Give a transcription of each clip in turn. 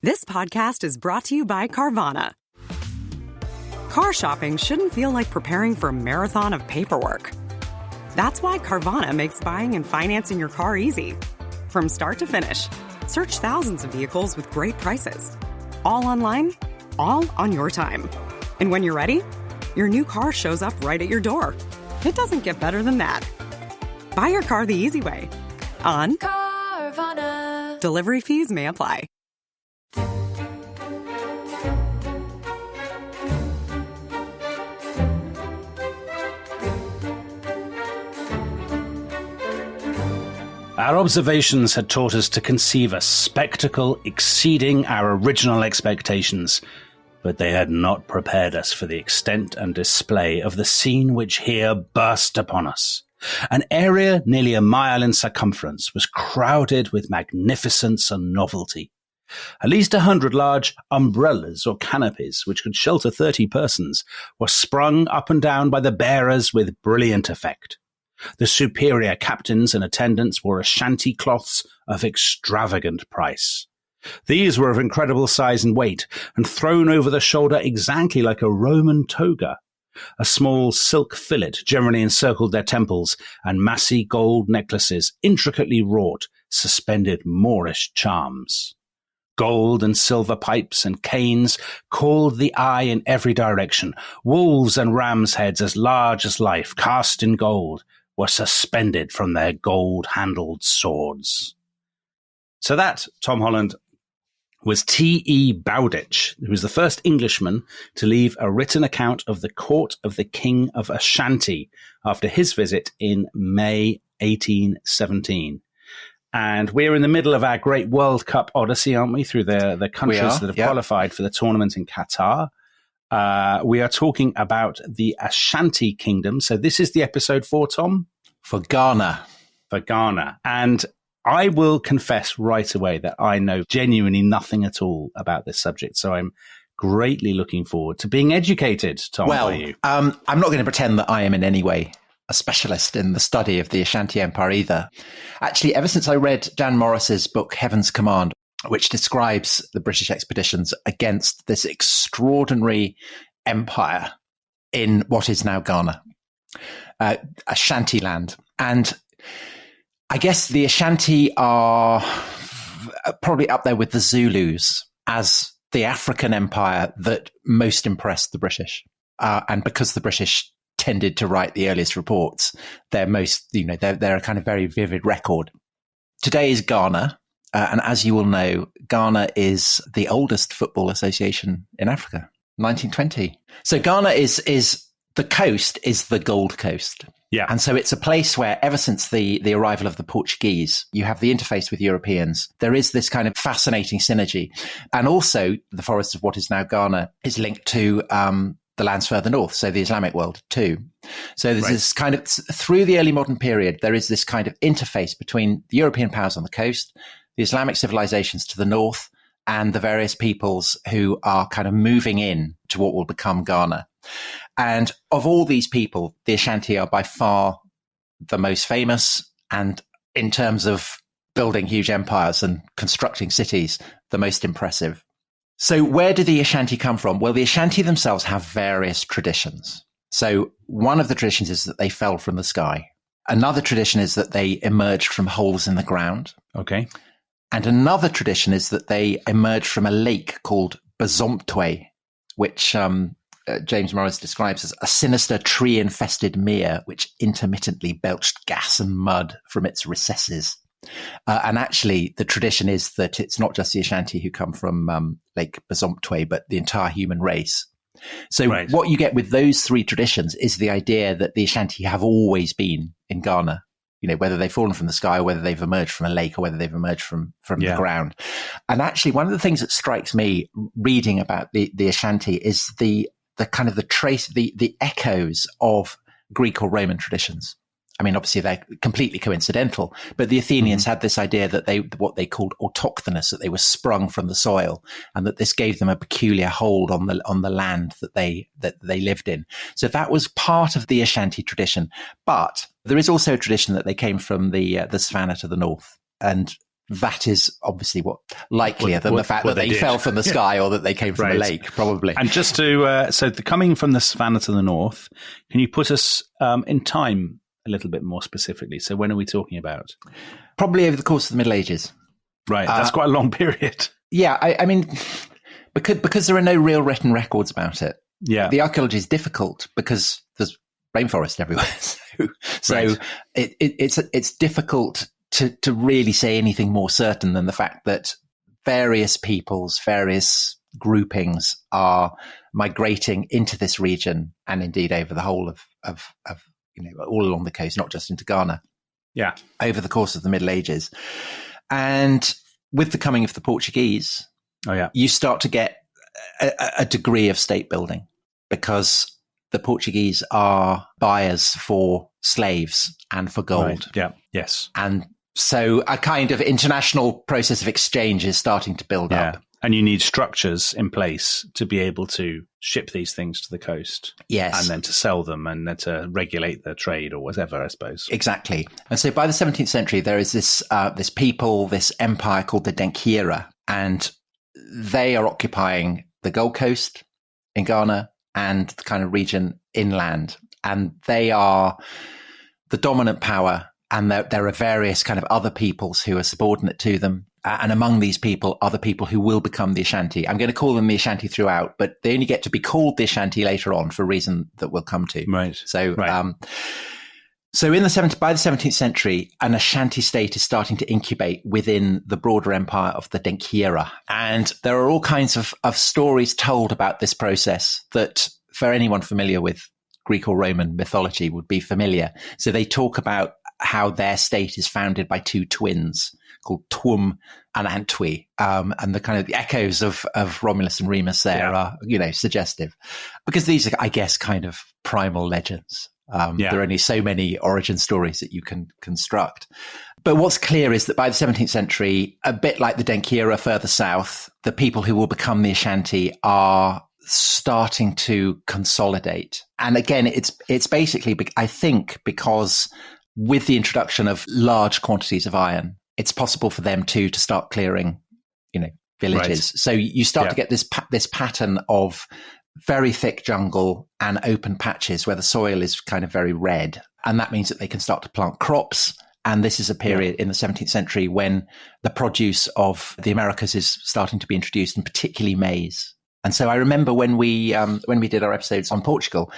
This podcast is brought to you by Carvana. Car shopping shouldn't feel like preparing for a marathon of paperwork. That's why Carvana makes buying and financing your car easy. From start to finish, search thousands of vehicles with great prices. All online, all on your time. And when you're ready, your new car shows up right at your door. It doesn't get better than that. Buy your car the easy way. On Carvana. Delivery fees may apply. Our observations had taught us to conceive a spectacle exceeding our original expectations, but they had not prepared us for the extent and display of the scene which here burst upon us. An area nearly a mile in circumference was crowded with magnificence and novelty. At least 100 large umbrellas or canopies, which could shelter 30 persons, were sprung up and down by the bearers with brilliant effect. The superior captains and attendants wore Ashanti cloths of extravagant price. These were of incredible size and weight, and thrown over the shoulder exactly like a Roman toga. A small silk fillet generally encircled their temples, and massy gold necklaces, intricately wrought, suspended Moorish charms. Gold and silver pipes and canes called the eye in every direction. Wolves and rams' heads as large as life, cast in gold, were suspended from their gold-handled swords. So that, Tom Holland, was T.E. Bowditch, who was the first Englishman to leave a written account of the court of the King of Ashanti after his visit in May 1817. And we're in the middle of our great World Cup odyssey, aren't we, through the countries that have qualified for the tournament in Qatar. We are talking about the Ashanti Kingdom. So this is the episode for Tom? For Ghana. For Ghana. And I will confess right away that I know genuinely nothing at all about this subject. So I'm greatly looking forward to being educated, Tom. Well, by you. I'm not going to pretend that I am in any way a specialist in the study of the Ashanti Empire either. Actually, ever since I read Dan Morris's book, Heaven's Command, which describes the British expeditions against this extraordinary empire in what is now Ghana, Ashanti land. And I guess the Ashanti are probably up there with the Zulus as the African empire that most impressed the British. And because the British tended to write the earliest reports, they're a kind of very vivid record. Today is Ghana. And as you will know, Ghana is the oldest football association in Africa, 1920. So Ghana is the coast is the Gold Coast. Yeah. And so it's a place where ever since the arrival of the Portuguese, you have the interface with Europeans. There is this kind of fascinating synergy. And also the forest of what is now Ghana is linked to the lands further north, so the Islamic world too. So there's this kind of, through the early modern period, there is this kind of interface between the European powers on the coast, the Islamic civilizations to the north, and the various peoples who are kind of moving in to what will become Ghana. And of all these people, the Ashanti are by far the most famous, and in terms of building huge empires and constructing cities, the most impressive. So where do the Ashanti come from? Well, the Ashanti themselves have various traditions. So one of the traditions is that they fell from the sky. Another tradition is that they emerged from holes in the ground. Okay. And another tradition is that they emerged from a lake called Bazomptwe, which James Morris describes as a sinister tree-infested mere which intermittently belched gas and mud from its recesses. And actually, the tradition is that it's not just the Ashanti who come from Lake Bazomptwe, but the entire human race. So what you get with those three traditions is the idea that the Ashanti have always been in Ghana, you know, whether they've fallen from the sky or whether they've emerged from a lake or whether they've emerged from the ground. And actually, one of the things that strikes me reading about the Ashanti is the kind of the echoes of Greek or Roman traditions. I mean, obviously they're completely coincidental, but the Athenians had this idea that what they called autochthonous, that they were sprung from the soil, and that this gave them a peculiar hold on the land that they lived in. So that was part of the Ashanti tradition. But there is also a tradition that they came from the savannah to the north, and that is obviously likelier than the fact that they fell from the sky or that they came from a lake, probably. And just to, coming from the savannah to the north, can you put us in time a little bit more specifically? So when are we talking about? Probably over the course of the Middle Ages. Right, that's quite a long period. Yeah, I mean, because there are no real written records about it. Yeah, the archaeology is difficult because there's rainforest everywhere. So it's difficult to really say anything more certain than the fact that various peoples, various groupings are migrating into this region and indeed over the whole of all along the coast, not just into Ghana. Yeah, over the course of the Middle Ages. And with the coming of the Portuguese, you start to get a degree of state building because the Portuguese are buyers for slaves and for gold. Right. Yeah. Yes. And so a kind of international process of exchange is starting to build up. And you need structures in place to be able to ship these things to the coast. Yes. And then to sell them and then to regulate the trade or whatever, I suppose. Exactly. And so by the 17th century, there is this people, this empire called the Denkyira, and they are occupying the Gold Coast in Ghana and the kind of region inland. And they are the dominant power. And there are various kind of other peoples who are subordinate to them. And among these people are the people who will become the Ashanti. I'm going to call them the Ashanti throughout, but they only get to be called the Ashanti later on for a reason that we'll come to. Right. So, so by the 17th century, an Ashanti state is starting to incubate within the broader empire of the Denkyira. And there are all kinds of stories told about this process that, for anyone familiar with Greek or Roman mythology, would be familiar. So they talk about how their state is founded by two twins called Twum and Antwi. And the kind of the echoes of Romulus and Remus there are, suggestive. Because these are, I guess, kind of primal legends. There are only so many origin stories that you can construct. But what's clear is that by the 17th century, a bit like the Denkyira further south, the people who will become the Ashanti are starting to consolidate. And again, it's basically, I think, because with the introduction of large quantities of iron, it's possible for them to start clearing, villages. Right. So you start to get this pattern of very thick jungle and open patches where the soil is kind of very red. And that means that they can start to plant crops. And this is a period in the 17th century when the produce of the Americas is starting to be introduced, and particularly maize. And so I remember when we did our episodes on Portugal,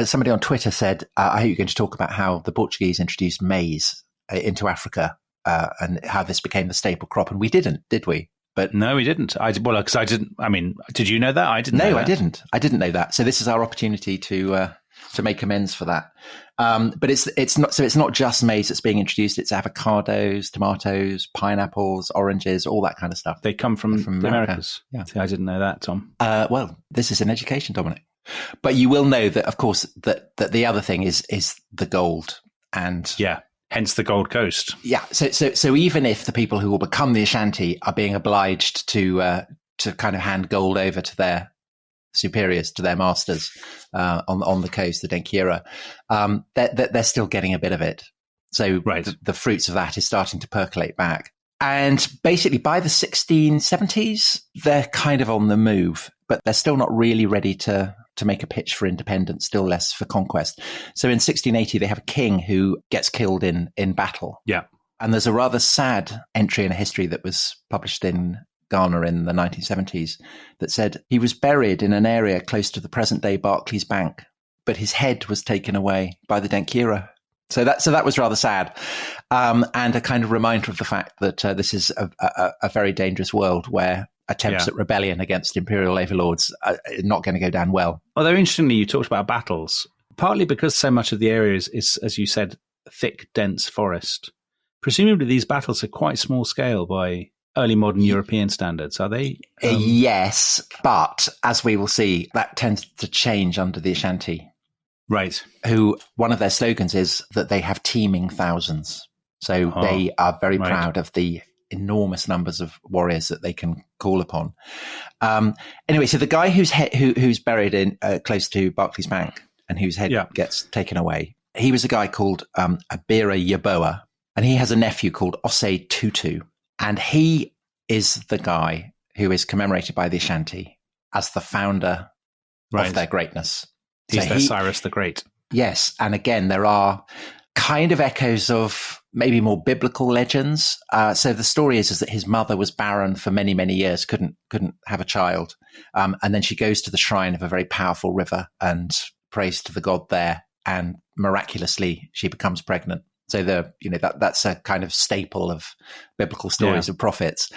somebody on Twitter said, I hope you're going to talk about how the Portuguese introduced maize into Africa and how this became the staple crop. And we didn't, did we? But no, we didn't. Because I didn't. I mean, did you know that? I didn't. No, I didn't. I didn't know that. So this is our opportunity to make amends for that. But it's not just maize that's being introduced. It's avocados, tomatoes, pineapples, oranges, all that kind of stuff. They come from the Americas. Yeah. See, I didn't know that, Tom. Well, this is an education, Dominic. But you will know that, of course, that the other thing is the gold, and hence the Gold Coast. Yeah. So even if the people who will become the Ashanti are being obliged to kind of hand gold over to their superiors, to their masters on the coast, the Denkyira, they're still getting a bit of it. So the fruits of that is starting to percolate back. And basically by the 1670s, they're kind of on the move, but they're still not really ready to make a pitch for independence, still less for conquest. So in 1680, they have a king who gets killed in battle. Yeah. And there's a rather sad entry in a history that was published in Ghana in the 1970s that said he was buried in an area close to the present-day Barclays Bank, but his head was taken away by the Denkyira. So that was rather sad, and a kind of reminder of the fact that this is a very dangerous world where attempts at rebellion against imperial overlords are not going to go down well. Although interestingly, you talked about battles, partly because so much of the area is, as you said, thick, dense forest. Presumably these battles are quite small scale by early modern European standards, are they? Yes, but as we will see, that tends to change under the Ashanti. Right. Who, one of their slogans is that they have teeming thousands. So they are very proud of the enormous numbers of warriors that they can call upon. Anyway, so the guy who's buried in close to Barclays Bank and whose head gets taken away, he was a guy called Abira Yaboa, and he has a nephew called Osei Tutu. And he is the guy who is commemorated by the Ashanti as the founder of their greatness. He's their Cyrus the Great. Yes. And again, there are kind of echoes of maybe more biblical legends. So the story is that his mother was barren for many, many years, couldn't have a child. And then she goes to the shrine of a very powerful river and prays to the god there. And miraculously, she becomes pregnant. So that's a kind of staple of biblical stories of prophets.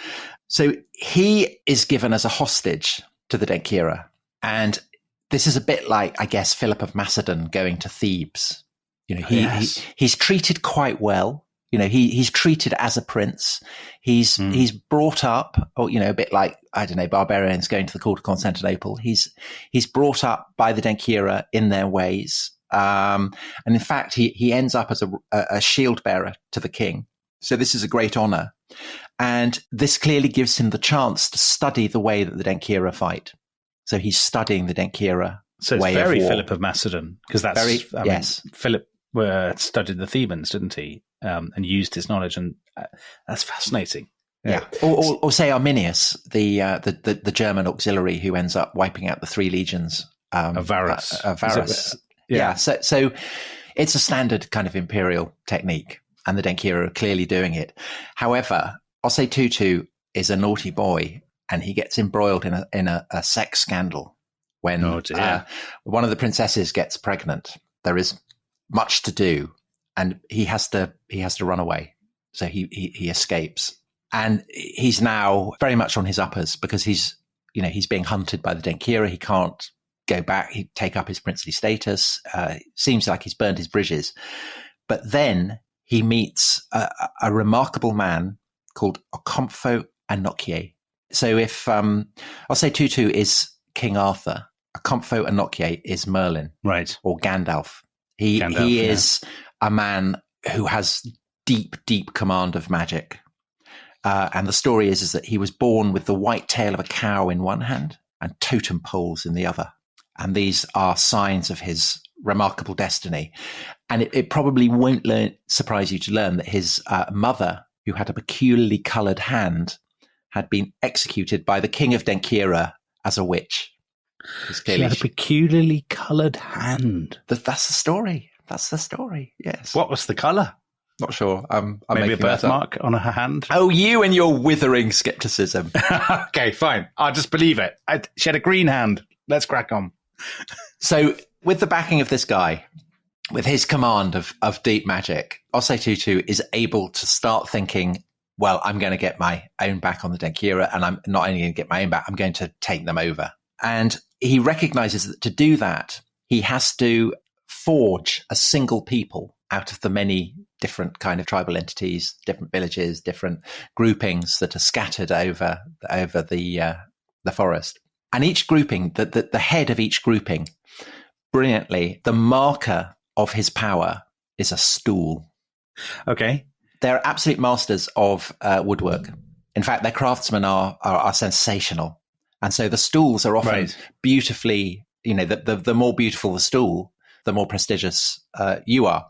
So he is given as a hostage to the Denkyira. And this is a bit like, I guess, Philip of Macedon going to Thebes. He's treated quite well. He's treated as a prince. He's brought up, a bit like, I don't know, barbarians going to the court of Constantinople. He's brought up by the Denkyira in their ways. And in fact, he ends up as a shield bearer to the king. So this is a great honor. And this clearly gives him the chance to study the way that the Denkyira fight. So he's studying the Denkyira so way it's very of war. Philip of Macedon, because that's yes. Philip studied the Thebans, didn't he? And used his knowledge, and that's fascinating. Yeah. Or say Arminius, the German auxiliary who ends up wiping out the 3 legions of Varus. Yeah. So it's a standard kind of imperial technique, and the Denkyira are clearly doing it. However, Osei Tutu is a naughty boy, and he gets embroiled in a sex scandal when one of the princesses gets pregnant. There is much to do, and he has to run away. So he escapes, and he's now very much on his uppers because he's being hunted by the Denkyira. He can't go back. He'd take up his princely status. Seems like he's burned his bridges. But then he meets a remarkable man called Okomfo Anokye. So if Osei Tutu is King Arthur, Okomfo Anokye is Merlin, right, or Gandalf. He is a man who has deep, deep command of magic. And the story is that he was born with the white tail of a cow in one hand and totem poles in the other. And these are signs of his remarkable destiny. And it probably won't surprise you to learn that his mother, who had a peculiarly coloured hand, had been executed by the king of Denkyira as a witch. She had a peculiarly coloured hand. That's the story. That's the story, yes. What was the colour? Not sure. Maybe a birthmark on her hand? Oh, you and your withering skepticism. Okay, fine. I'll just believe it. She had a green hand. Let's crack on. So with the backing of this guy, with his command of deep magic, Osei Tutu is able to start thinking, well, I'm going to get my own back on the Denkyira, and I'm not only going to get my own back, I'm going to take them over. And he recognizes that to do that, he has to forge a single people out of the many different kind of tribal entities, different villages, different groupings that are scattered over the forest. And each grouping, the head of each grouping, brilliantly, the marker of his power is a stool. Okay. They're absolute masters of woodwork. In fact, their craftsmen are sensational. And so the stools are often beautifully, the more beautiful the stool, the more prestigious you are.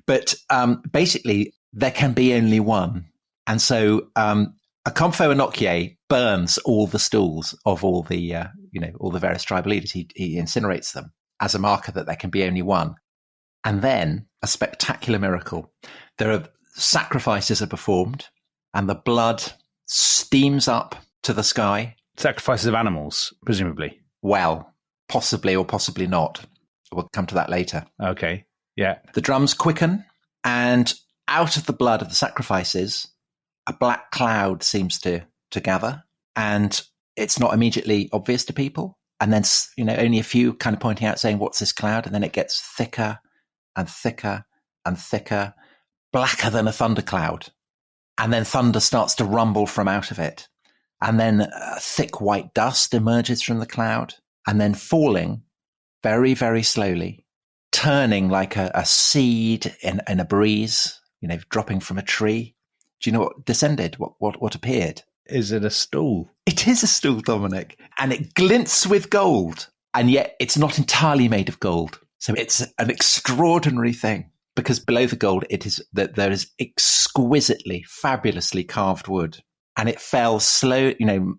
But basically, there can be only one. And so Okomfo Anokye burns all the stools of all the various tribal leaders. He incinerates them as a marker that there can be only one. And then a spectacular miracle. There are sacrifices are performed, and the blood steams up to the sky. Sacrifices of animals, presumably. Well, possibly or possibly not. We'll come to that later. Okay. Yeah. The drums quicken, and out of the blood of the sacrifices, a black cloud seems to gather, and it's not immediately obvious to people. And then, only a few kind of pointing out, saying, "What's this cloud?" And then it gets thicker and thicker and thicker, blacker than a thundercloud. And then thunder starts to rumble from out of it. And then thick white dust emerges from the cloud, and then falling very, very slowly, turning like a seed in a breeze, dropping from a tree. Do you know what descended? What appeared? Is it a stool? It is a stool, Dominic. And it glints with gold. And yet it's not entirely made of gold. So it's an extraordinary thing, because below the gold, it is that there is exquisitely, fabulously carved wood. and it fell slow,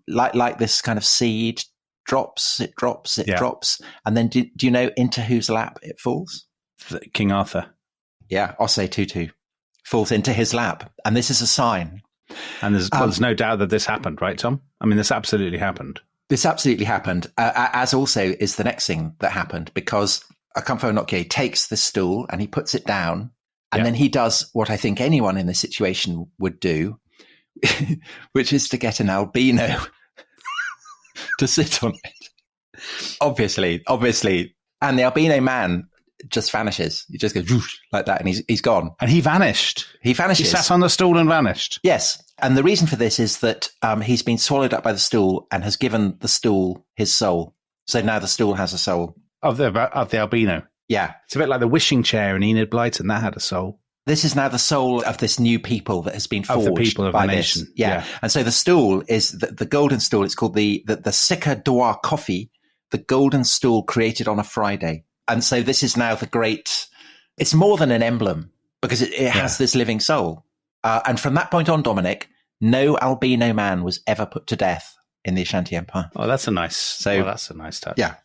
like this kind of seed drops, it drops. And then do you know into whose lap it falls? King Arthur. Yeah, Osei Tutu falls into his lap. And this is a sign. And there's no doubt that this happened, right, Tom? I mean, this absolutely happened. This absolutely happened, as also is the next thing that happened, because Akamfo Enoke takes the stool and he puts it down, and then he does what I think anyone in this situation would do, which is to get an albino to sit on it. Obviously. And the albino man just vanishes. He just goes whoosh, like that, and he's gone. And he vanished. He vanishes. He sat on the stool and vanished. Yes. And the reason for this is that he's been swallowed up by the stool and has given the stool his soul. So now the stool has a soul. Of the albino. Yeah. It's a bit like the wishing chair in Enid Blyton. That had a soul. This is now the soul of this new people that has been forged of the people of by the nation. Yeah. And so the stool is the golden stool. It's called the Sika Dwa Coffee, the golden stool created on a Friday. And so this is now the great, it's more than an emblem because it has this living soul. And from that point on, Dominic, no albino man was ever put to death in the Ashanti Empire. Oh, that's a nice touch. Yeah.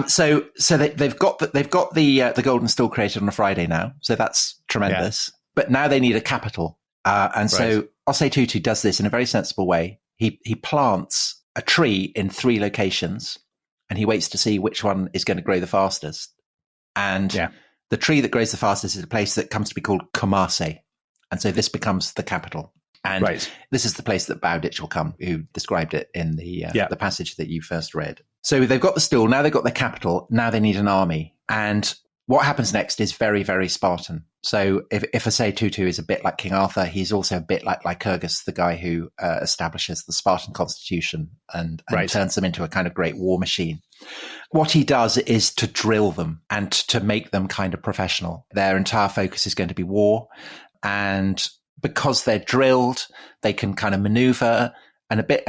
So they've got the golden stool created on a Friday now. So that's tremendous. Yeah. But now they need a capital. So Osei Tutu does this in a very sensible way. He plants a tree in 3 locations, and he waits to see which one is going to grow the fastest. And the tree that grows the fastest is a place that comes to be called Kumase. And so this becomes the capital. And this is the place that Bowditch will come, who described it in the passage that you first read. So they've got the stool, now they've got the capital, now they need an army. And what happens next is very, very Spartan. So if Osei Tutu is a bit like King Arthur, he's also a bit like Lycurgus, the guy who establishes the Spartan constitution and turns them into a kind of great war machine. What he does is to drill them and to make them kind of professional. Their entire focus is going to be war. And because they're drilled, they can kind of maneuver. And a bit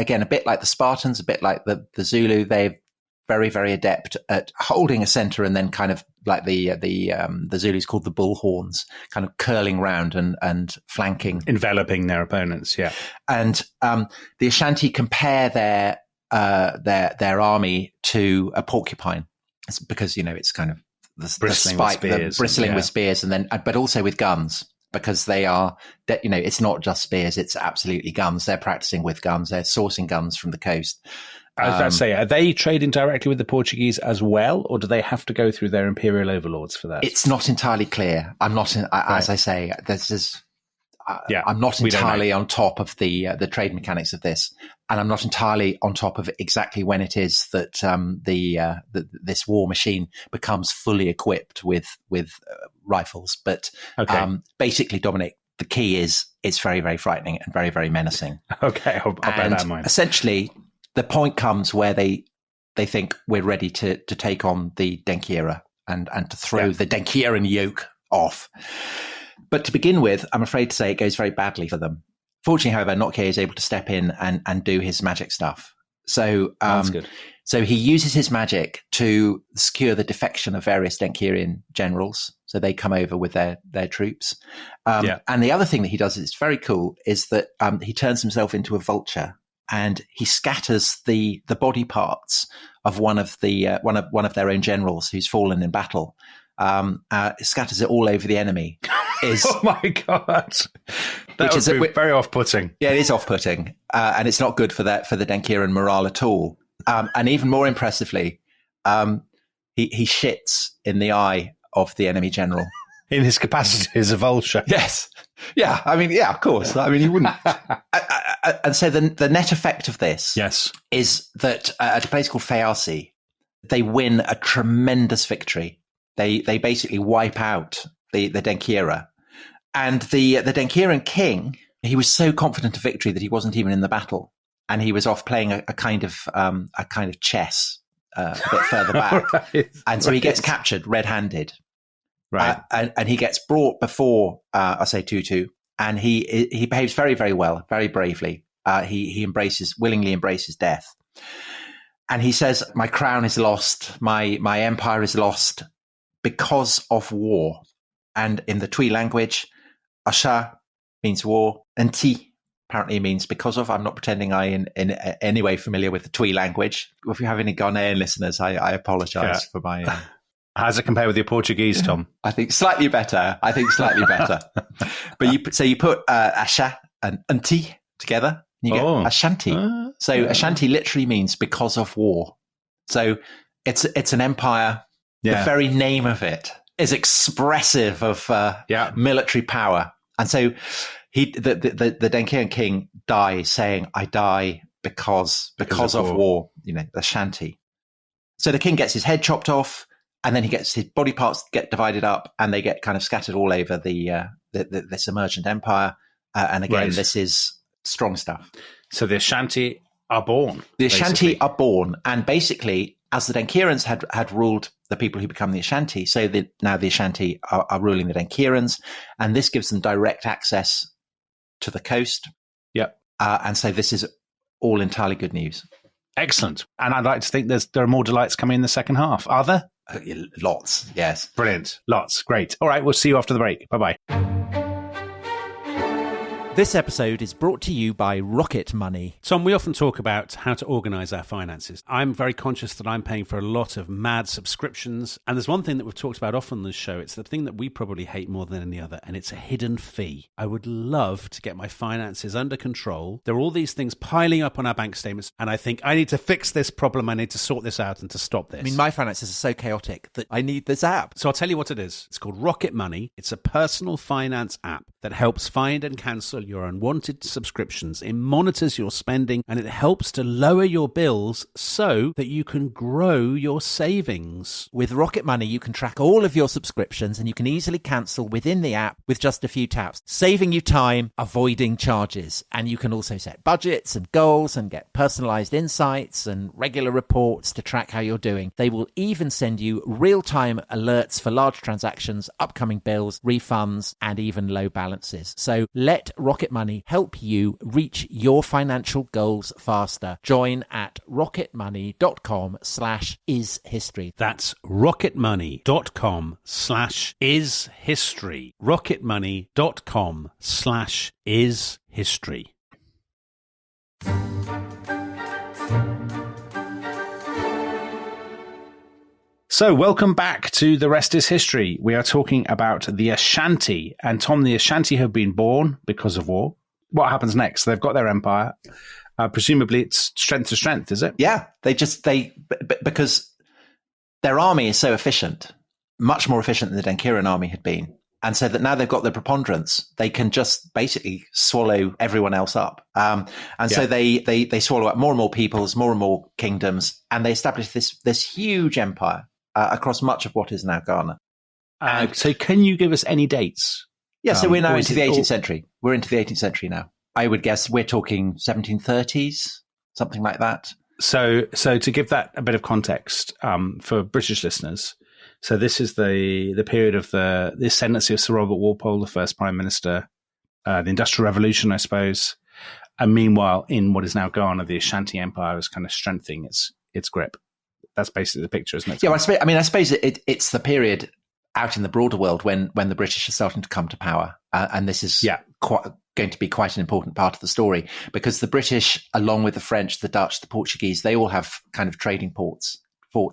like the Spartans, a bit like the Zulu, they're very, very adept at holding a center and then kind of like the Zulus called the bull horns, kind of curling round and flanking. Enveloping their opponents, yeah. And the Ashanti compare their army to a porcupine. It's because, it's kind of the spike, bristling with spears, and then, but also with guns. Because they are, it's not just spears, it's absolutely guns. They're practicing with guns. They're sourcing guns from the coast. I was about to say, are they trading directly with the Portuguese as well, or do they have to go through their imperial overlords for that? It's not entirely clear. I'm not, as I say, I'm not entirely on top of the trade mechanics of this, and I'm not entirely on top of exactly when it is that this war machine becomes fully equipped with rifles. But basically, Dominic, the key is it's very, very frightening and very, very menacing. Okay, I'll bear that in mind. Essentially, the point comes where they think we're ready to take on the Denkyira and to throw the Denkyran yoke off. But to begin with, I'm afraid to say it goes very badly for them. Fortunately, however, Enoke is able to step in and do his magic stuff. So that's good. So he uses his magic to secure the defection of various Denkyrian generals. So they come over with their troops. And the other thing that he does is very cool is that he turns himself into a vulture and he scatters the body parts of one of their own generals who's fallen in battle. Scatters it all over the enemy. Oh my God. That would be very off-putting. Yeah, it is off-putting. And it's not good for the Denkyran morale at all. And even more impressively, he shits in the eye of the enemy general. In his capacity as a vulture. Yes. Yeah. I mean, yeah, of course. I mean, he wouldn't. And so the net effect of this is that at a place called Fayasi, they win a tremendous victory. They basically wipe out the Denkyira. And the Denkyran king, he was so confident of victory that he wasn't even in the battle. And he was off playing a kind of chess a bit further back. And so he gets captured red-handed. Right. And he gets brought before Osei Tutu, and he behaves very, very well, very bravely. He willingly embraces death. And he says, my crown is lost, my empire is lost because of war. And in the Twi language, Asha means war, and Ti apparently means because of. I'm not pretending I in any way familiar with the Twi language. If you have any Ghanaian listeners, I apologize for my... How does it compare with your Portuguese, Tom? I think slightly better. But you put Asha and Anti together, and you get Ashanti. So Ashanti literally means because of war. So it's an empire. The very name of it is expressive of military power. And so the Denkyran king dies saying, I die because of war, Ashanti. So the king gets his head chopped off, and then he gets his body parts get divided up, and they get kind of scattered all over this emergent empire. And again, this is strong stuff. So the Ashanti are born. The Ashanti are born, and basically, as the Denkyrans had ruled the people who become the Ashanti, so now the Ashanti are ruling the Denkyrans, and this gives them direct access to the coast. Yep. And so this is all entirely good news. Excellent. And I'd like to think there are more delights coming in the second half. Are there? Lots, yes. Brilliant. Lots. Great. All right, we'll see you after the break. Bye-bye. This episode is brought to you by Rocket Money. Tom, we often talk about how to organise our finances. I'm very conscious that I'm paying for a lot of mad subscriptions. And there's one thing that we've talked about often on this show. It's the thing that we probably hate more than any other, and it's a hidden fee. I would love to get my finances under control. There are all these things piling up on our bank statements, and I think I need to fix this problem. I need to sort this out and to stop this. I mean, my finances are so chaotic that I need this app. So I'll tell you what it is. It's called Rocket Money. It's a personal finance app that helps find and cancel your unwanted subscriptions. It monitors your spending, and it helps to lower your bills so that you can grow your savings. With Rocket Money, you can track all of your subscriptions, and you can easily cancel within the app with just a few taps, saving you time, avoiding charges. And you can also set budgets and goals and get personalized insights and regular reports to track how you're doing. They will even send you real-time alerts for large transactions, upcoming bills, refunds, and even low balances. So let Rocket Money help you reach your financial goals faster. Join at rocketmoney.com/ishistory. That's rocketmoney.com/ishistory. rocketmoney.com/ishistory. So, welcome back to The Rest is History. We are talking about the Ashanti. And Tom, the Ashanti have been born because of war. What happens next? They've got their empire. Presumably it's strength to strength, is it? Yeah, because their army is so efficient, much more efficient than the Denkyran army had been. And so that now they've got the preponderance, they can just basically swallow everyone else up. So they swallow up more and more peoples, more and more kingdoms, and they establish this huge empire across much of what is now Ghana. So can you give us any dates? Yeah, so we're now into the 18th century. We're into the 18th century now. I would guess we're talking 1730s, something like that. So to give that a bit of context for British listeners, so this is the period of the ascendancy of Sir Robert Walpole, the first Prime Minister, the Industrial Revolution, I suppose. And meanwhile, in what is now Ghana, the Ashanti Empire is kind of strengthening its grip. That's basically the picture, isn't it? Yeah, I suppose it's the period out in the broader world when the British are starting to come to power. And this is going to be quite an important part of the story, because the British, along with the French, the Dutch, the Portuguese, they all have kind of trading ports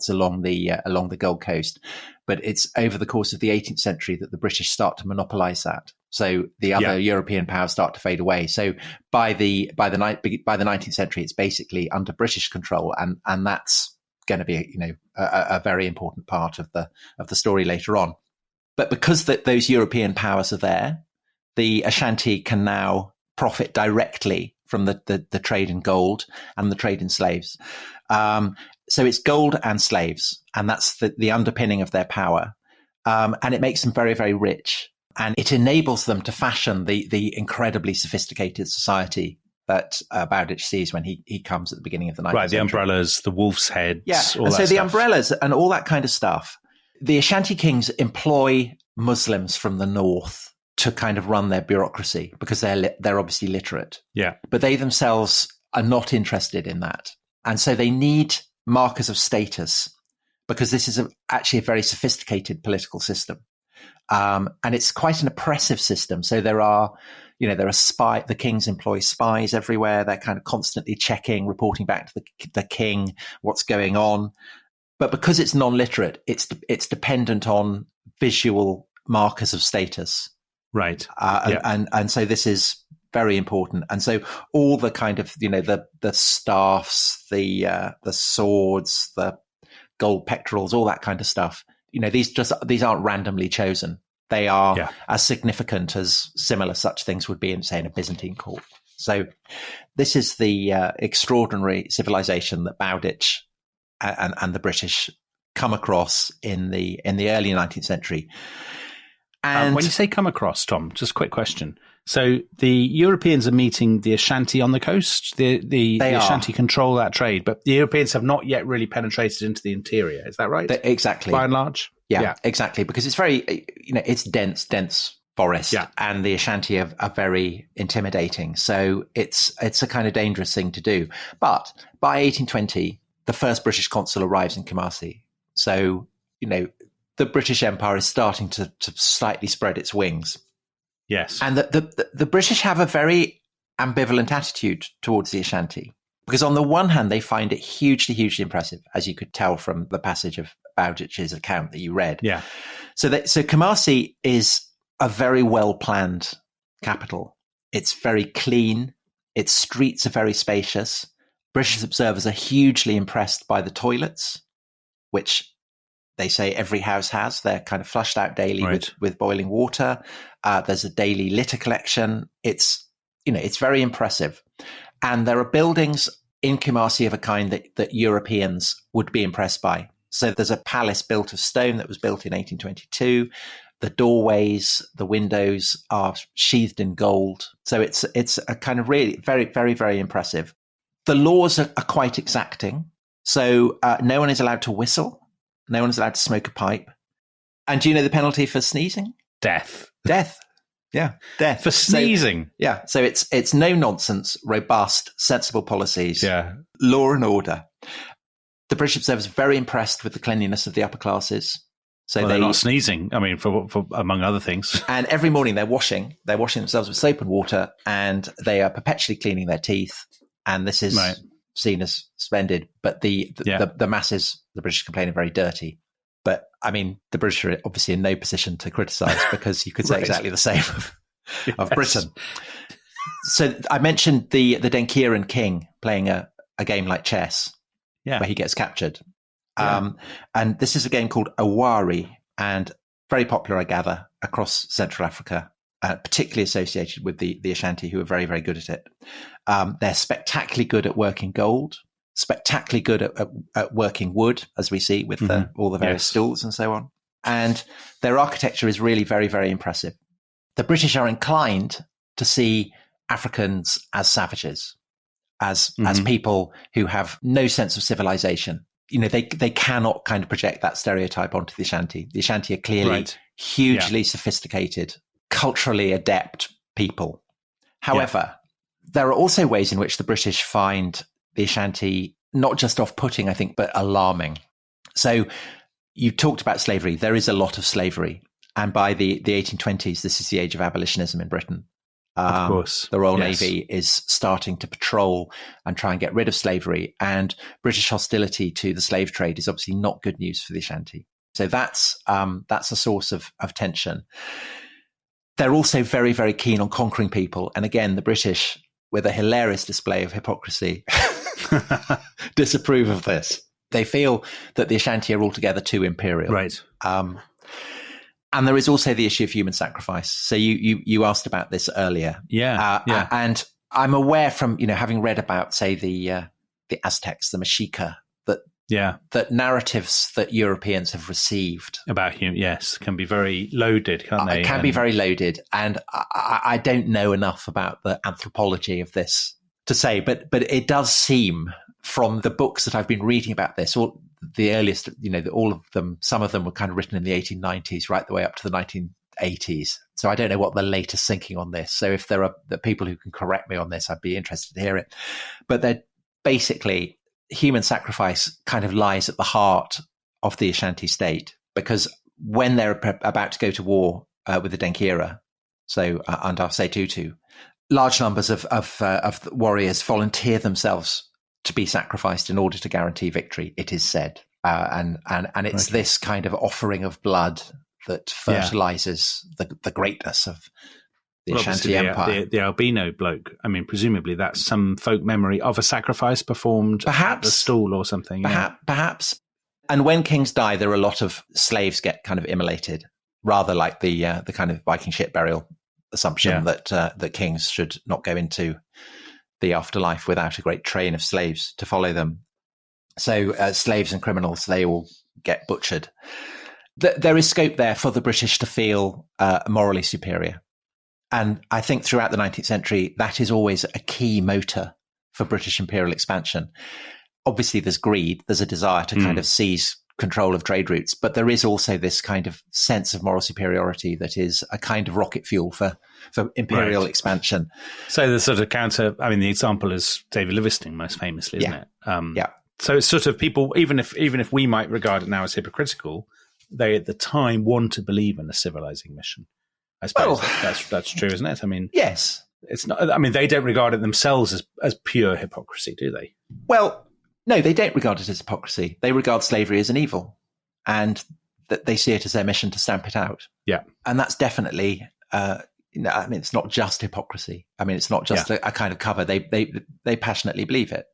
along the Gold Coast. But it's over the course of the 18th century that the British start to monopolize that. So the other European powers start to fade away. So by the 19th century, it's basically under British control, and that's going to be a very important part of the story later on. But because those European powers are there, the Ashanti can now profit directly from the trade in gold and the trade in slaves. So it's gold and slaves, and that's the underpinning of their power. And it makes them very, very rich. And it enables them to fashion the incredibly sophisticated society that Bowditch sees when he comes at the beginning of the 19th century. Right, the umbrellas, the wolf's heads. Yeah, and so the umbrellas and all that kind of stuff. The Ashanti kings employ Muslims from the north to kind of run their bureaucracy because they're obviously literate. Yeah. But they themselves are not interested in that. And so they need markers of status because this is actually a very sophisticated political system. And it's quite an oppressive system. So there are, there are the kings employ spies everywhere. They're kind of constantly checking, reporting back to the king what's going on. But because it's non-literate, it's dependent on visual markers of status. Right. And so this is very important. And so all the kind of, the staffs, the swords, the gold pectorals, all that kind of stuff, these aren't randomly chosen. They are as significant as similar such things would be in, say, in a Byzantine court. So this is the extraordinary civilization that Bowditch and the British come across in the early 19th century. And when you say come across, Tom, just a quick question. So the Europeans are meeting the Ashanti on the coast. The Ashanti control that trade, but the Europeans have not yet really penetrated into the interior. Is that right? Exactly. By and large? Yeah, exactly. Because it's very, it's dense forest, and the Ashanti are very intimidating. So it's a kind of dangerous thing to do. But by 1820, the first British consul arrives in Kumasi. So, the British Empire is starting to slightly spread its wings. Yes. And the British have a very ambivalent attitude towards the Ashanti, because on the one hand, they find it hugely, hugely impressive, as you could tell from the passage of Bowditch's account that you read. Yeah. So Kumasi is a very well-planned capital. It's very clean. Its streets are very spacious. British observers are hugely impressed by the toilets, which they say every house has. They're kind of flushed out daily with boiling water. There's a daily litter collection. It's very impressive. And there are buildings in Kumasi of a kind that Europeans would be impressed by. So there's a palace built of stone that was built in 1822. The doorways, the windows are sheathed in gold. So it's a kind of really very, very, very impressive. The laws are quite exacting. So no one is allowed to whistle. No one is allowed to smoke a pipe. And do you know the penalty for sneezing? Death. Yeah, death. For sneezing? So it's no nonsense, robust, sensible policies. Yeah. Law and order. The British observers are very impressed with the cleanliness of the upper classes. So they're not sneezing. I mean, for among other things. And every morning they're washing themselves with soap and water, and they are perpetually cleaning their teeth. And this is seen as splendid. But the masses, the British complain, are very dirty. But I mean, the British are obviously in no position to criticise, because you could say exactly the same of Britain. So I mentioned the Denkiran king playing a game like chess, where he gets captured. And this is a game called Awari, and very popular, I gather, across Central Africa, particularly associated with the Ashanti, who are very, very good at it. They're spectacularly good at working gold, spectacularly good at working wood, as we see with all the various stools and so on. And their architecture is really very, very impressive. The British are inclined to see Africans as savages, as people who have no sense of civilization. They cannot kind of project that stereotype onto the Ashanti. The Ashanti are clearly hugely sophisticated, culturally adept people. However, there are also ways in which the British find the Ashanti not just off-putting, I think, but alarming. So you talked about slavery. There is a lot of slavery. And by the 1820s, this is the age of abolitionism in Britain. Of course. The Royal Navy is starting to patrol and try and get rid of slavery. And British hostility to the slave trade is obviously not good news for the Ashanti. So that's a source of tension. They're also very, very keen on conquering people. And again, the British, with a hilarious display of hypocrisy, disapprove of this. They feel that the Ashanti are altogether too imperial. Right. And there is also the issue of human sacrifice. So you asked about this earlier. And I'm aware from, having read about, say, the Aztecs, the Mexica, that narratives that Europeans have received about him, can be very loaded, can't they? Can be very loaded. And I don't know enough about the anthropology of this to say, but it does seem from the books that I've been reading about this, or the earliest, all of them, some of them were kind of written in the 1890s, right the way up to the 1980s. So I don't know what the latest thinking on this. So if there are the people who can correct me on this, I'd be interested to hear it. But they're basically, human sacrifice kind of lies at the heart of the Ashanti state, because when they're about to go to war with the Denkyira, so under Setutu, large numbers of warriors volunteer themselves to be sacrificed in order to guarantee victory, it is said. And it's this kind of offering of blood that fertilizes the greatness of the Ashanti Empire. The albino bloke, I mean, presumably that's some folk memory of a sacrifice performed at the stool or something. Perhaps. And when kings die, there are a lot of slaves get kind of immolated, rather like the kind of Viking ship burial assumption that kings should not go into the afterlife without a great train of slaves to follow them. So slaves and criminals, they all get butchered. There is scope there for the British to feel morally superior. And I think throughout the 19th century, that is always a key motor for British imperial expansion. Obviously, there's greed. There's a desire to kind of seize control of trade routes. But there is also this kind of sense of moral superiority that is a kind of rocket fuel for imperial expansion. So the sort of the example is David Livingstone, most famously, isn't it? So it's sort of people, even if we might regard it now as hypocritical, they at the time want to believe in a civilizing mission. I suppose that's true, isn't it? I mean, yes, it's not. I mean, they don't regard it themselves as pure hypocrisy, do they? Well, no, they don't regard it as hypocrisy. They regard slavery as an evil, and that they see it as their mission to stamp it out. Yeah, and that's definitely. I mean, it's not just hypocrisy. I mean, it's not just a kind of cover. They passionately believe it.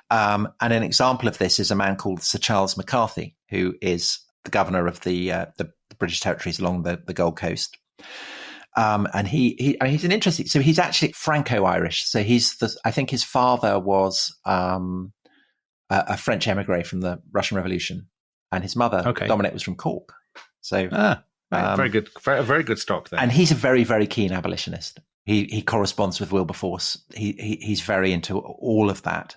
And an example of this is a man called Sir Charles McCarthy, who is the governor of the British territories along the Gold Coast. And he's an interesting. So he's actually Franco-Irish. So I think his father was a French emigre from the Russian Revolution, and his mother, Dominic, was from Cork. So very good, very good stock there. And he's a very, very keen abolitionist. He corresponds with Wilberforce. He's very into all of that,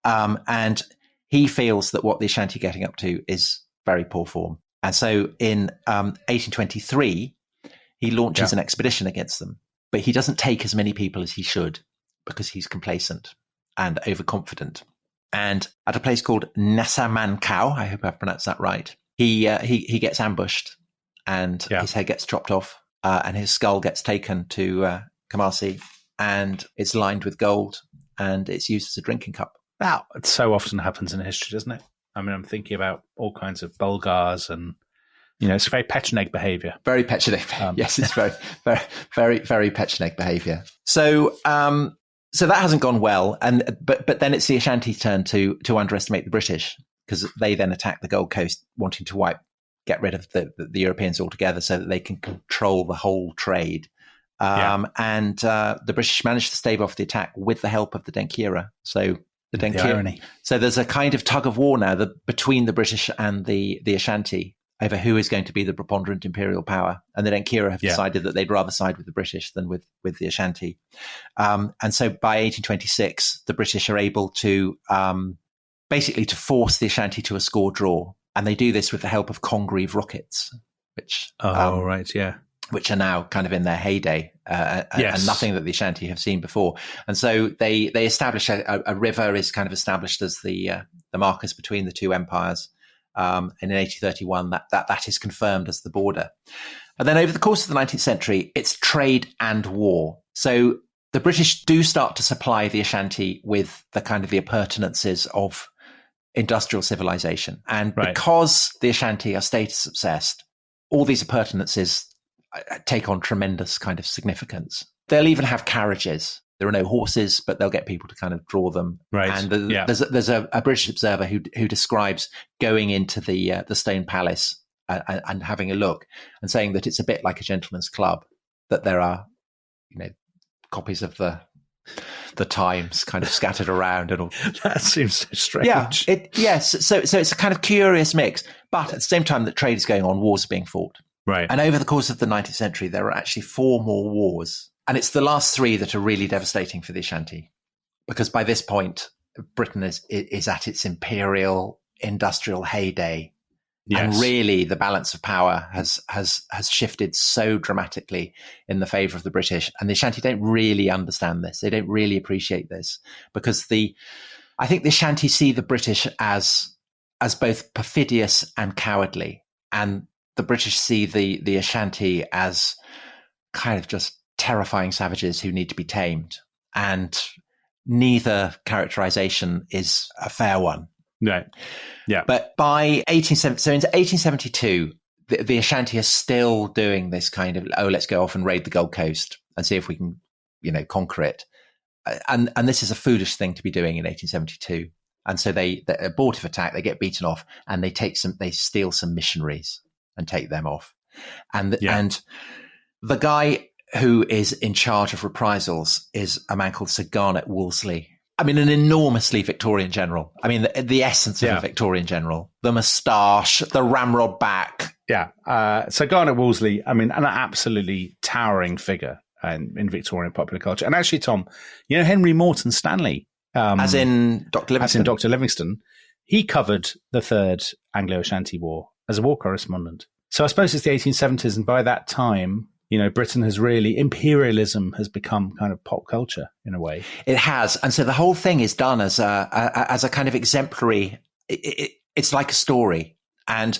and he feels that what the Ashanti are getting up to is very poor form. And so in 1823. He launches an expedition against them, but he doesn't take as many people as he should because he's complacent and overconfident. And at a place called Nasamankau, I hope I've pronounced that right, he gets ambushed and his head gets chopped off and his skull gets taken to Kumasi, and it's lined with gold and it's used as a drinking cup. Wow, it so often happens in history, doesn't it? I mean, I'm thinking about all kinds of Bulgars and it's very Pecheneг behaviour. Very Pecheneг. Yes, it's very, very, very, very Pecheneg behaviour. So that hasn't gone well, but then it's the Ashanti's turn to underestimate the British, because they then attack the Gold Coast, wanting to get rid of the Europeans altogether, so that they can control the whole trade. And the British managed to stave off the attack with the help of the Denkyira. So the irony. So there's a kind of tug of war now between the British and the Ashanti over who is going to be the preponderant imperial power. And the Denkyira have decided that they'd rather side with the British than with the Ashanti. And so by 1826, the British are able to basically to force the Ashanti to a score draw. And they do this with the help of Congreve rockets, which which are now kind of in their heyday, and nothing that the Ashanti have seen before. And so they establish a river is kind of established as the markers between the two empires. And in 1831, that is confirmed as the border. And then over the course of the 19th century, it's trade and war. So the British do start to supply the Ashanti with the kind of the appurtenances of industrial civilization. And because the Ashanti are status obsessed, all these appurtenances take on tremendous kind of significance. They'll even have carriages. There are no horses, but they'll get people to kind of draw them. Right. And there's a British observer who describes going into the Stone Palace and having a look and saying that it's a bit like a gentleman's club, that there are, copies of the Times kind of scattered around and all. That seems so strange. Yeah. So it's a kind of curious mix, but at the same time that trade is going on, wars are being fought. Right. And over the course of the 19th century, there are actually 4 more wars. And it's the last 3 that are really devastating for the Ashanti, because by this point, Britain is at its imperial industrial heyday. Yes. And really the balance of power has shifted so dramatically in the favor of the British. And the Ashanti don't really understand this. They don't really appreciate this, because I think the Ashanti see the British as both perfidious and cowardly. And the British see the Ashanti as kind of just terrifying savages who need to be tamed. And neither characterization is a fair one. No. Yeah. But by 1872, the Ashanti are still doing this kind of, let's go off and raid the Gold Coast and see if we can, conquer it. And this is a foolish thing to be doing in 1872. And so they abortive attack, they get beaten off, and they steal some missionaries and take them off. And the guy who is in charge of reprisals is a man called Sir Garnet Wolseley. I mean, an enormously Victorian general. I mean, the essence of a Victorian general. The moustache, the ramrod back. Yeah. So Garnet Wolseley, I mean, an absolutely towering figure in Victorian popular culture. And actually, Tom, Henry Morton Stanley. As in Dr. Livingstone. As in Dr. Livingstone. He covered the Third Anglo-Ashanti War as a war correspondent. So I suppose it's the 1870s, and by that time, Britain has imperialism has become kind of pop culture in a way. It has. And so the whole thing is done as a kind of exemplary, it's like a story. And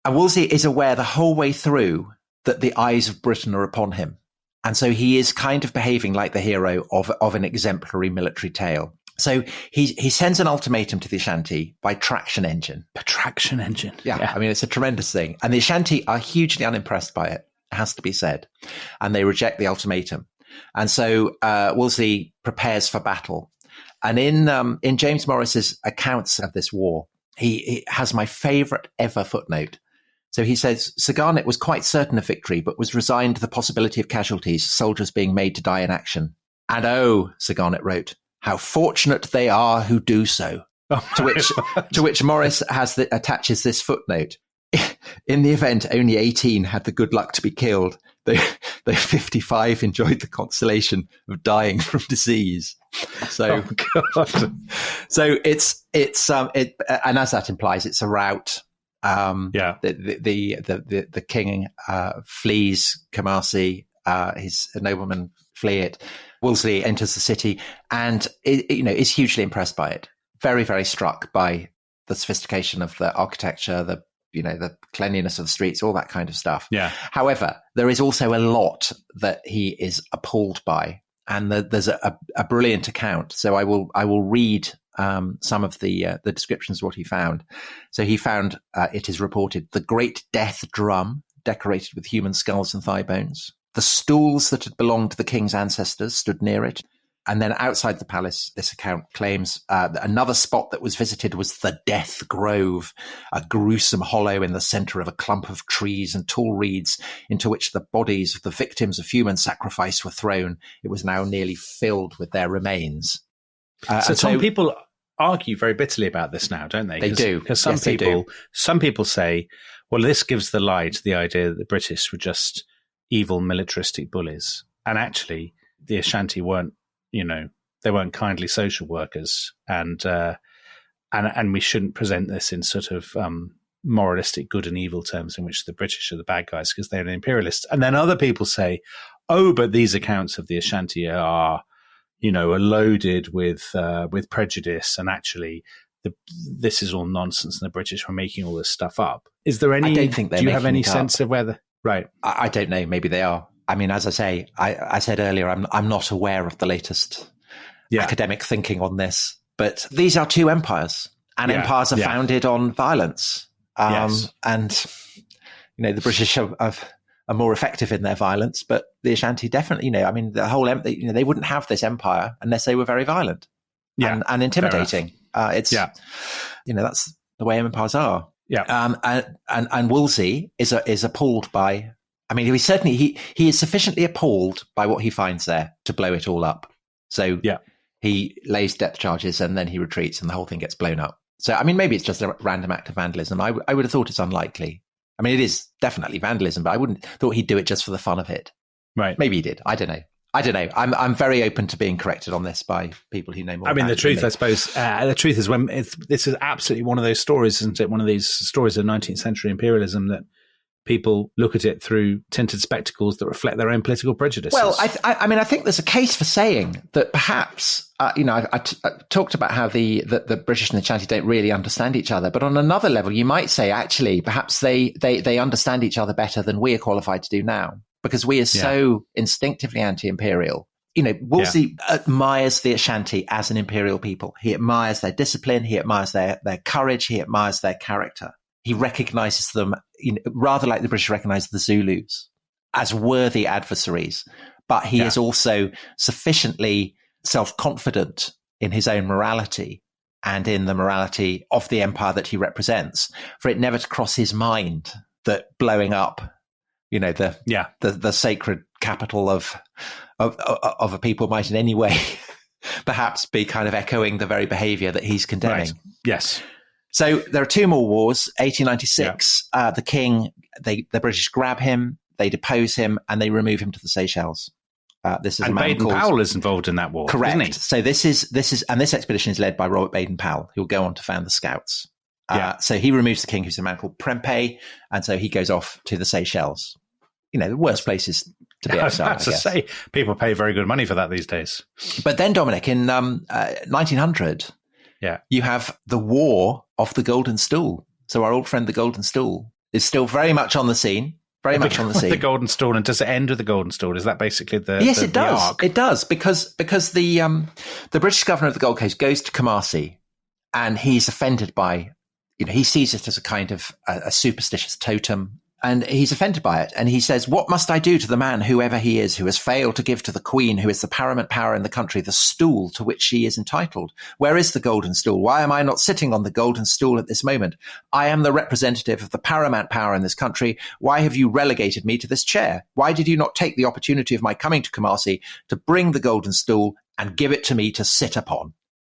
Wolsey is aware the whole way through that the eyes of Britain are upon him. And so he is kind of behaving like the hero of an exemplary military tale. So he sends an ultimatum to the Ashanti by traction engine. A traction engine. Yeah. I mean, it's a tremendous thing. And the Ashanti are hugely unimpressed by it. Has to be said, and they reject the ultimatum. And so Wolsey prepares for battle. And in James Morris's accounts of this war, he has my favourite ever footnote. So he says, Sir Garnet was quite certain of victory, but was resigned to the possibility of casualties, soldiers being made to die in action. And Sir Garnet wrote, how fortunate they are who do so. To which Morris attaches this footnote. In the event, only 18 had the good luck to be killed. Though 55 enjoyed the consolation of dying from disease. So, so it's and as that implies, it's a rout. The king flees Kumasi. His noblemen flee it. Wolseley enters the city and is hugely impressed by it. Very, very struck by the sophistication of the architecture, the cleanliness of the streets, all that kind of stuff. Yeah. However, there is also a lot that he is appalled by, and there's a brilliant account. So I will read some of the descriptions of what he found. So he found, it is reported, the great death drum decorated with human skulls and thigh bones. The stools that had belonged to the king's ancestors stood near it. And then outside the palace, this account claims that another spot that was visited was the Death Grove, a gruesome hollow in the centre of a clump of trees and tall reeds into which the bodies of the victims of human sacrifice were thrown. It was now nearly filled with their remains. So some people argue very bitterly about this now, don't they? They do. Because some people say, well, this gives the lie to the idea that the British were just evil militaristic bullies. And actually, the Ashanti weren't. They weren't kindly social workers, and we shouldn't present this in sort of moralistic good and evil terms in which the British are the bad guys because they're imperialists. And then other people say, but these accounts of the Ashanti are, are loaded with prejudice, and actually this is all nonsense, and the British were making all this stuff up. Is there any? I don't think they're. Do you have any sense of whether? Right. I don't know. Maybe they are. I mean, as I say, I said earlier, I'm not aware of the latest academic thinking on this. But these are two empires, and empires are founded on violence. Yes. And the British are more effective in their violence, but the Ashanti definitely. The whole they wouldn't have this empire unless they were very violent and intimidating. That's the way empires are. Yeah. And Wolsey is appalled by. I mean, he is sufficiently appalled by what he finds there to blow it all up. So he lays depth charges and then he retreats and the whole thing gets blown up. So, I mean, maybe it's just a random act of vandalism. I would have thought it's unlikely. I mean, it is definitely vandalism, but I wouldn't thought he'd do it just for the fun of it. Right. Maybe he did. I don't know. I'm very open to being corrected on this by people who know more. I mean, about the truth, it than me. I suppose, the truth is this is absolutely one of those stories, isn't it? One of these stories of 19th century imperialism that people look at it through tinted spectacles that reflect their own political prejudices. Well, I think there's a case for saying that perhaps, I talked about how the British and the Ashanti don't really understand each other, but on another level, you might say actually perhaps they understand each other better than we are qualified to do now. because we are so instinctively anti-imperial. You know, Wolsey admires the Ashanti as an imperial people. He admires their discipline. He admires their courage. He admires their character. He recognizes them, rather like the British recognize the Zulus, as worthy adversaries. But he is also sufficiently self-confident in his own morality and in the morality of the empire that he represents for it never to cross his mind that blowing up, the sacred capital of a people might in any way perhaps be kind of echoing the very behavior that he's condemning. Right. Yes. So there are two more wars. 1896, the king, the British grab him, they depose him, and they remove him to the Seychelles. This is and Baden-Powell is involved in that war, correct? Isn't he? So this expedition is led by Robert Baden-Powell, who will go on to found the Scouts. So he removes the king, who's a man called Prempeh, and so he goes off to the Seychelles. The worst places to be outside. I was about to say, people pay very good money for that these days. But then, Dominic, in 1900, you have the War of the Golden Stool. So our old friend, the Golden Stool, is still very much on the scene. The Golden Stool, and does it end with the Golden Stool? Is that basically the yes? It does. Arc? It does because the British governor of the Gold Coast goes to Kumasi, and he's offended by, he sees it as a kind of a superstitious totem, and he's offended by it, and he says, "What must I do to the man, whoever he is, who has failed to give to the Queen, who is the paramount power in the country, the stool to which she is entitled? Where is the Golden Stool? Why am I not sitting on the Golden Stool at this moment? I am the representative of the paramount power in this country. Why have you relegated me to this chair? Why did you not take the opportunity of my coming to Kumasi to bring the Golden Stool and give it to me to sit upon?"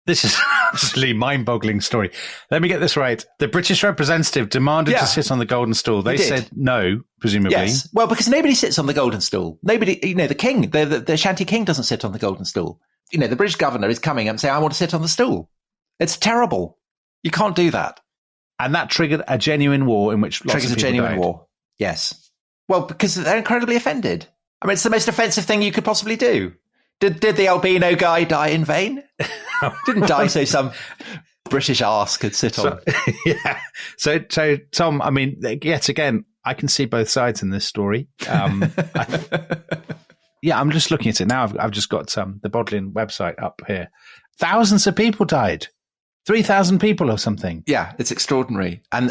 This is absolutely mind-boggling story. Let me get this right. The British representative demanded to sit on the Golden Stool. They said no, presumably. Yes. Well, because nobody sits on the Golden Stool. Nobody, the king, the Ashanti king doesn't sit on the Golden Stool. The British governor is coming up and saying, "I want to sit on the stool." It's terrible. You can't do that. And that triggered a genuine war in which lots of people died. War. Yes. Well, because they're incredibly offended. I mean, it's the most offensive thing you could possibly do. Did the albino guy die in vain? Didn't die so some British arse could sit on. So, Tom, I mean, yet again, I can see both sides in this story. I'm just looking at it now. I've just got the Bodleian website up here. Thousands of people died. 3,000 people or something. Yeah, it's extraordinary. And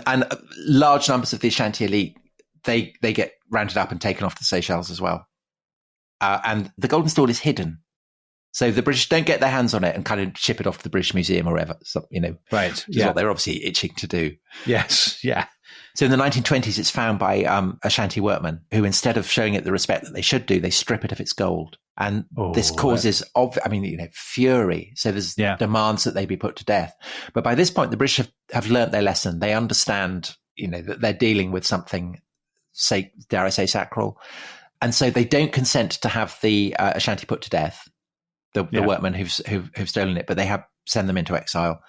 large numbers of the Ashanti elite, they get rounded up and taken off to the Seychelles as well. And the Golden Stool is hidden. So the British don't get their hands on it and kind of ship it off to the British Museum or whatever. So, right. Is what they're obviously itching to do. Yes. Yeah. So in the 1920s, it's found by Ashanti workmen who, instead of showing it the respect that they should do, they strip it of its gold. And this causes, fury. So there's demands that they be put to death. But by this point, the British have learnt their lesson. They understand, that they're dealing with something, dare I say, sacral. And so they don't consent to have the Ashanti put to death, the workmen who've stolen it, but they send them into exile.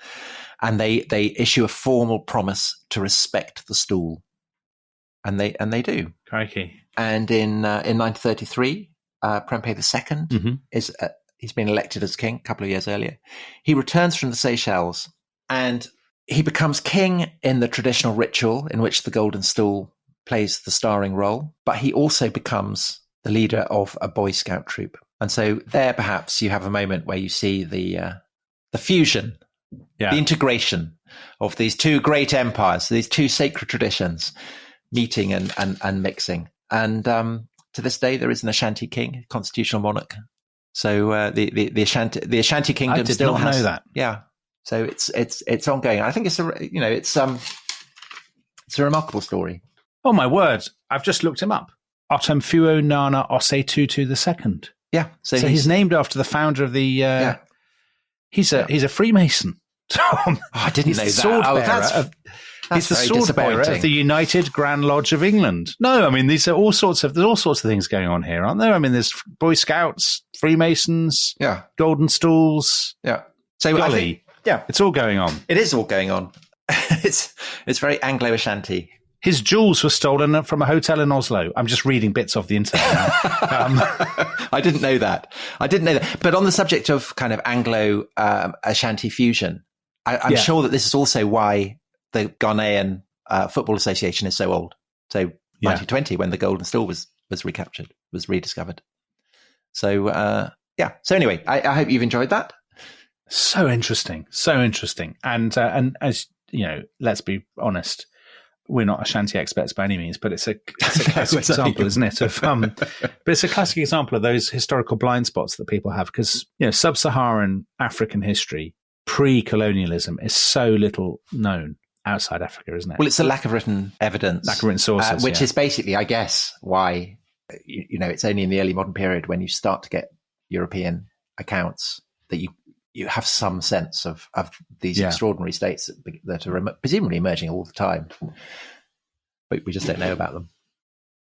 And they issue a formal promise to respect the stool. And they do. Crikey. And in 1933, Prempeh II he's been elected as king a couple of years earlier. He returns from the Seychelles and he becomes king in the traditional ritual in which the Golden Stool plays the starring role, but he also becomes the leader of a Boy Scout troop. And so there, perhaps, you have a moment where you see the fusion, the integration of these two great empires, these two sacred traditions, meeting and mixing. And to this day, there is an Ashanti king, constitutional monarch. So the Ashanti kingdom still has. I did not know that. Yeah. So it's ongoing. I think it's a remarkable story. Oh my word! I've just looked him up. Otumfuo Nana Ose Tutu II. Yeah. So he's named after the founder of the. He's a Freemason. Tom. I didn't know that. He's the sword bearer of the United Grand Lodge of England. No, I mean there's all sorts of things going on here, aren't there? I mean, there's Boy Scouts, Freemasons, Golden Stools. Yeah. So golly, it's all going on. It is all going on. It's very Anglo-Ashanti. His jewels were stolen from a hotel in Oslo. I'm just reading bits off the internet now. I didn't know that. But on the subject of kind of Anglo-Ashanti fusion, I'm sure that this is also why the Ghanaian Football Association is so old. So 1920, when the Golden Stool was was recaptured, was rediscovered. So, yeah. So anyway, I hope you've enjoyed that. So interesting. And as you know, let's be honest, we're not Ashanti experts by any means, but it's a classic example, isn't it? But it's a classic example of those historical blind spots that people have, because, you know, sub-Saharan African history, pre-colonialism, is so little known outside Africa, isn't it? Well, it's a lack of written evidence, lack of written sources, which is basically, I guess, why, you know, it's only in the early modern period when you start to get European accounts that you have some sense of these extraordinary states that are presumably emerging all the time, but we just don't know about them.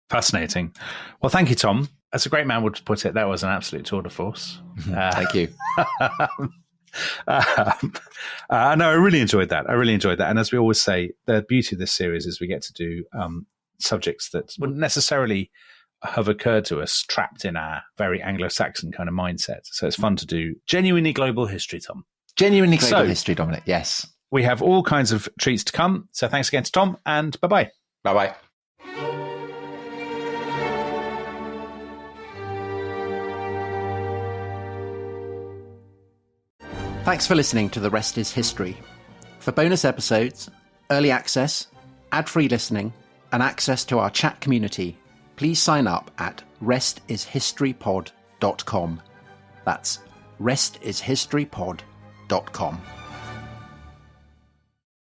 Fascinating. Well, thank you, Tom. As a great man would put it, that was an absolute tour de force. Thank you. No, I really enjoyed that. And as we always say, the beauty of this series is we get to do subjects that wouldn't necessarily have occurred to us trapped in our very Anglo-Saxon kind of mindset. So it's fun to do genuinely global history, Tom. Genuinely global history, Dominic. Yes. We have all kinds of treats to come. So thanks again to Tom, and bye-bye. Bye-bye. Thanks for listening to The Rest is History. For bonus episodes, early access, ad-free listening, and access to our chat community, please sign up at restishistorypod.com. That's restishistorypod.com.